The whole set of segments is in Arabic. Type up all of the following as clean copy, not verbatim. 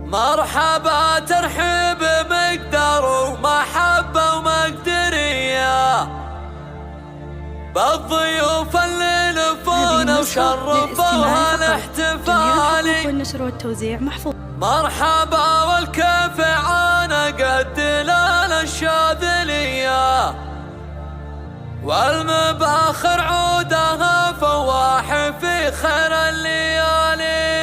مرحبا ترحيب مقدار ومحبة ومقدرية بالضيوف اللي لفونا وشرفوها الاحتفالي. والنشر والتوزيع محفوظ. مرحبا والكيف عانا قد للشاذلية والمباخر عودها فواح في خير الليالي.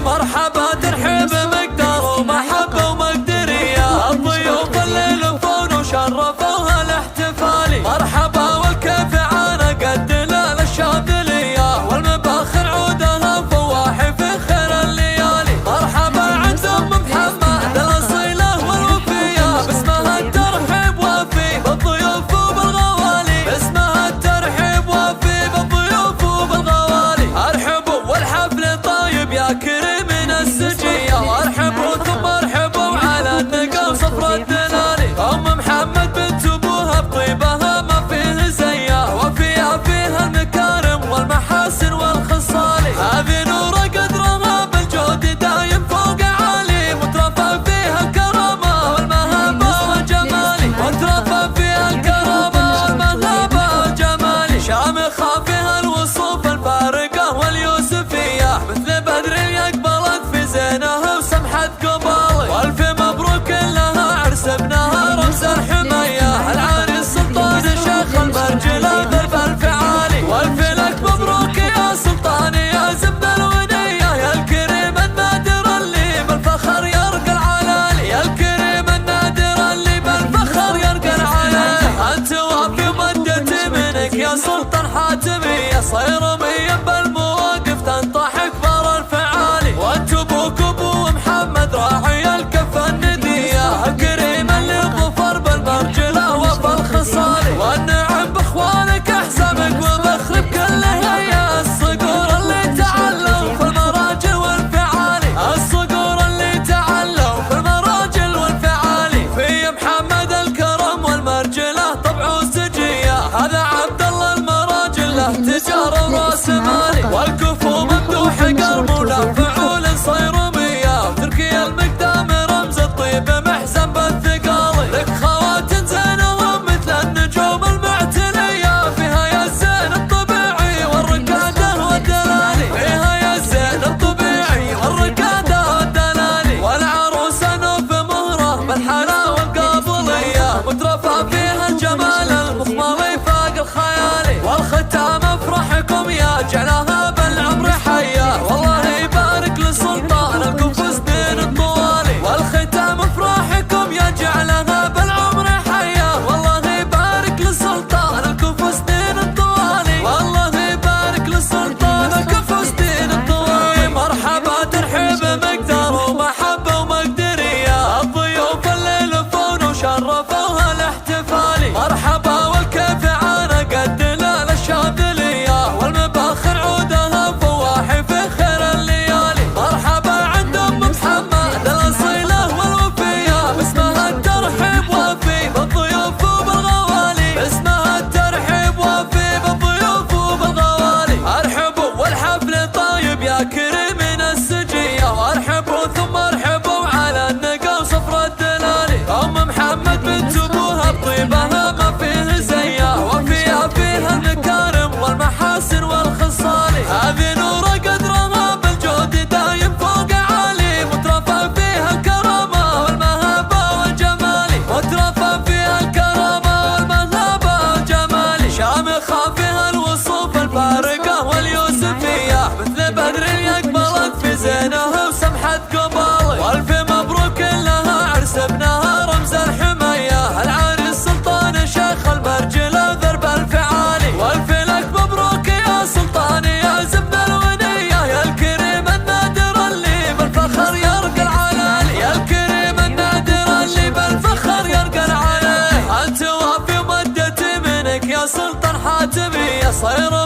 مرحبا ترحيب مقدار ومحبة ومقدرية الضيوف اللي لفونا وشرفوها الاحتفالي. مرحبا والكيف عانا قد للشاذلية والمباخر عودها فواح في خير الليالي. مرحبا عند ام محمد الاصيلة والوفية باسمها الترحيب وافي بالضيوف وبالغوالي. باسمها الترحيب وافي بالضيوف وبالغوالي. ارحبوا والحفل طايب يا كريم السجية وارحبوا ثم ارحبوا على النقا وصفر الدلالي. ام محمد بنت ابوها بطيبها ما فيه زيها وفيها فيها المكارم والمحاسن والخصالي. هذه نور قدرها بالجود دايم فوق عالي مترفع فيها الكرامة والمهابة والجمالي. مترفع فيها الكرامة والمهابة والجمالي. شامخة فيها الوصوف الفارقة واليوسفية مثل بدر يقبلت في زينها وسمحة قبالي. والف مبروك لها عرس ابنها رمز الحمية العريس سلطان شيخ المرجلة ضرب الفعالي. والف لك مبروك يا سلطان يا زبد الونية يا الكريم النادر اللي بالفخر يرقى العلالي. يا الكريم النادر اللي بالفخر يرقى العلالي. انت وافي مدتي منك يا سلطان حاتمية صيرمية بالمواقف تنطح كبار الفعالي. وانت ابوك ابو محمد راعي الكفة الندية الكريم اللي ظفر بالمرجلة وبالخصالي. والنعم باخوانك احزامك ومخرب كله هي الصقور اللي تعلوا في المراجل والفعالي. الصقور اللي تعلوا في المراجل والفعالي. في محمد الكرم والمرجلة طبعه سجية هذا عبد الله المراجل له تجارة وراس مالي. والكفو ممدوح قرموله فعول صيرمية وتركي المقدام رمز الطيب محزن بالثقالي. لك خواتم زينهم مثل النجوم المعتلية فيها يا الزين الطبيعي والركادة والدلالي. فيها يا الزين الطبيعي والركادة والدلالي. والعروسة نوف مهرة بالحلا والقابلية مترفع فيها الجمال المخملي فاق الخيالي. والختام افرحكم يا جعلها بالعمر حية والله يبارك لسلطان الكفو سنين الطوالي. والختام افراحكم يا جعلها بالعمر حية والله يبارك لسلطان الكفو سنين الطوالي. والله يبارك لسلطان الكفو سنين الطوالي. مرحبا ترحيب مقدار ومحبة ومقدرية الضيوف اللي لفونا وشرفوها الاحتفالي. مرحبا والكيف عانا قد للشاذلية والمباخر عودها فواح في خير الليالي. مرحبا عند ام محمد الاصيلة والوفية باسمها الترحيب وافي بالضيوف وبالغوالي. باسمها الترحيب وافي بالضيوف وبالغوالي. ارحبوا والحفل طايب يا كريم السجية وارحبوا ثم ارحبوا على النقا وصفر الدلالي. ام محمد بنت ابوها بطيبها ما فيه زيها وفيها المكارم والمحاسن والخصالي. هذه نور قدرها بالجود دايم فوق عالي مترفع فيها الكرامة والمهابة والجمالي. مترفع فيها الكرامة والمهابة والجمالي. شامخة فيها الوصوف الفارقة واليوسفية مثل بدر يقبلت في زينها وسمحة قبالي. والف مبروك لها عرس ابنها رمز الحمية العريس سلطان شيخ المرجلة ضرب الفعالي. والف لك مبروك يا سلطان يا زبد الونية يا الكريم النادر اللي بالفخر يرقى العلالي. يا الكريم النادر اللي بالفخر يرقى العلالي. انت وافي مدتي منك يا سلطان حاتمية صير